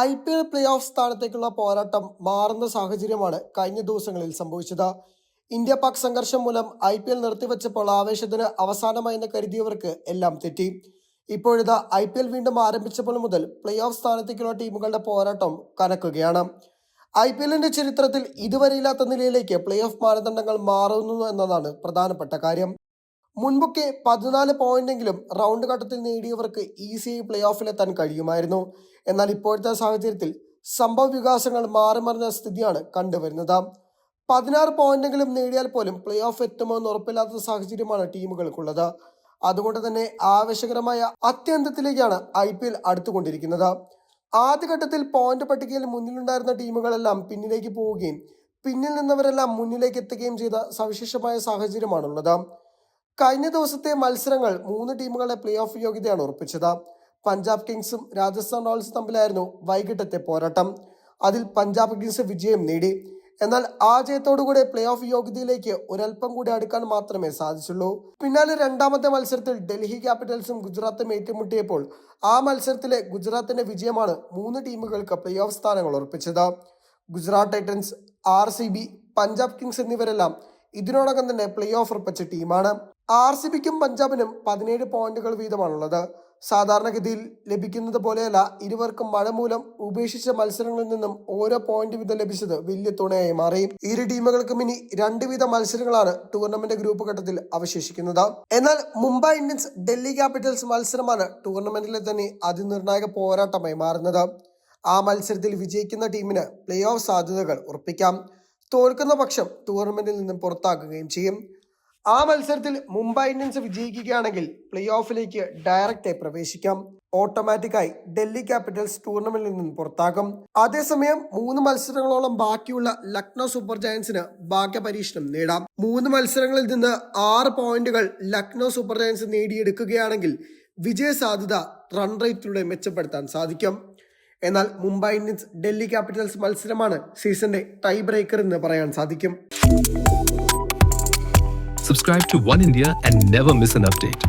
IPL play off സ്ഥാനത്തേക്കുള്ള പോരാട്ടം മാറുന്ന സാഹചര്യമാണ് കഴിഞ്ഞ ദിവസങ്ങളിൽ സംഭവിച്ചത്. ഇന്ത്യ പാക് സംഘർഷം മൂലം IPL നിർത്തിവെച്ചപ്പോൾ ആവേശത്തിന് അവസാനമായെന്ന് കരുതിയവർക്ക് എല്ലാം തെറ്റി. ഇപ്പോഴിതാ IPL വീണ്ടും ആരംഭിച്ചപ്പോൾ മുതൽ പ്ലേ ഓഫ് സ്ഥാനത്തേക്കുള്ള ടീമുകളുടെ പോരാട്ടം കനക്കുകയാണ്. IPLന്റെ ചരിത്രത്തിൽ ഇതുവരെയില്ലാത്ത നിലയിലേക്ക് പ്ലേ ഓഫ് മാനദണ്ഡങ്ങൾ മാറുന്നു എന്നതാണ് പ്രധാനപ്പെട്ട കാര്യം. മുൻപൊക്കെ 14 പോയിന്റെങ്കിലും റൗണ്ട് ഘട്ടത്തിൽ നേടിയവർക്ക് ഈസിയായി പ്ലേ ഓഫിലെത്താൻ കഴിയുമായിരുന്നു. എന്നാൽ ഇപ്പോഴത്തെ സാഹചര്യത്തിൽ സംഭവ വികാസങ്ങൾ മാറിമറിഞ്ഞ സ്ഥിതിയാണ് കണ്ടുവരുന്നത്. 16 പോയിന്റെങ്കിലും നേടിയാൽ പോലും പ്ലേ ഓഫ് എത്തുമോ എന്ന് ഉറപ്പില്ലാത്ത സാഹചര്യമാണ് ടീമുകൾക്കുള്ളത്. അതുകൊണ്ട് തന്നെ ആവേശകരമായ അത്യന്തത്തിലേക്കാണ് IPL അടുത്തുകൊണ്ടിരിക്കുന്നത്. ആദ്യഘട്ടത്തിൽ പോയിന്റ് പട്ടികയിൽ മുന്നിലുണ്ടായിരുന്ന ടീമുകളെല്ലാം പിന്നിലേക്ക് പോവുകയും പിന്നിൽ നിന്നവരെല്ലാം മുന്നിലേക്ക് എത്തുകയും ചെയ്ത സവിശേഷമായ സാഹചര്യമാണുള്ളത്. കഴിഞ്ഞ ദിവസത്തെ മത്സരങ്ങൾ 3 ടീമുകളുടെ പ്ലേ ഓഫ് യോഗ്യതയാണ് ഉറപ്പിച്ചത്. പഞ്ചാബ് കിങ്സും രാജസ്ഥാൻ റോയൽസും തമ്മിലായിരുന്നു വൈകിട്ടത്തെ പോരാട്ടം. അതിൽ പഞ്ചാബ് കിങ്സ് വിജയം നേടി. എന്നാൽ ആ ജയത്തോടുകൂടെ പ്ലേ ഓഫ് യോഗ്യതയിലേക്ക് ഒരൽപ്പം കൂടി അടുക്കാൻ മാത്രമേ സാധിച്ചുള്ളൂ. പിന്നാലെ രണ്ടാമത്തെ മത്സരത്തിൽ ഡൽഹി ക്യാപിറ്റൽസും ഗുജറാത്തും ഏറ്റുമുട്ടിയപ്പോൾ ആ മത്സരത്തിലെ ഗുജറാത്തിന്റെ വിജയമാണ് 3 ടീമുകൾക്ക് പ്ലേ ഓഫ് സ്ഥാനങ്ങൾ ഉറപ്പിച്ചത്. Gujarat titans, RCB, Punjab kings എന്നിവരെല്ലാം ഇതിനോടകം തന്നെ പ്ലേ ഓഫ് ഉറപ്പിച്ച ടീമാണ്. RCBക്കും പഞ്ചാബിനും 17 പോയിന്റുകൾ വീതമാണുള്ളത്. സാധാരണഗതിയിൽ ലഭിക്കുന്നത് പോലെയല്ല ഇരുവർക്കും മഴ മൂലം ഉപേക്ഷിച്ച മത്സരങ്ങളിൽ നിന്നും ഓരോ പോയിന്റ് വീതം ലഭിച്ചത് വലിയ തുണയായി മാറി. ഇരു ടീമുകൾക്കും ഇനി 2 വീതം മത്സരങ്ങളാണ് ടൂർണമെന്റ് ഗ്രൂപ്പ് ഘട്ടത്തിൽ അവശേഷിക്കുന്നത്. എന്നാൽ മുംബൈ ഇന്ത്യൻസ് ഡൽഹി ക്യാപിറ്റൽസ് മത്സരമാണ് ടൂർണമെന്റിലെ തന്നെ അതിനിർണായക പോരാട്ടമായി മാറുന്നത്. ആ മത്സരത്തിൽ വിജയിക്കുന്ന ടീമിന് പ്ലേ ഓഫ് സാധ്യതകൾ ഉറപ്പിക്കാം. തോൽക്കുന്ന പക്ഷം ടൂർണമെന്റിൽ നിന്നും പുറത്താക്കുകയും ചെയ്യും. ആ മത്സരത്തിൽ മുംബൈ ഇന്ത്യൻസ് വിജയിക്കുകയാണെങ്കിൽ പ്ലേ ഓഫിലേക്ക് ഡയറക്റ്റായി പ്രവേശിക്കാം. ഓട്ടോമാറ്റിക്കായി ഡൽഹി ക്യാപിറ്റൽസ് ടൂർണമെന്റിൽ നിന്നും പുറത്താകും. അതേസമയം 3 മത്സരങ്ങളോളം ബാക്കിയുള്ള ലക്നൗ സൂപ്പർ ജയൻസിന് ഭാഗ്യ പരീക്ഷണം നേടാം. 3 മത്സരങ്ങളിൽ നിന്ന് 6 പോയിന്റുകൾ ലക്നൗ സൂപ്പർ ജയൻസ് നേടിയെടുക്കുകയാണെങ്കിൽ വിജയ സാധ്യത റൺ റേറ്റിലൂടെ മെച്ചപ്പെടുത്താൻ സാധിക്കും. എന്നാൽ മുംബൈ ഇന്ത്യൻസ് ഡൽഹി ക്യാപിറ്റൽസ് മത്സരമാണ് സീസണിന്റെ ടൈ ബ്രേക്കർ എന്ന് പറയാൻ സാധിക്കും. Subscribe to One India and never miss an update.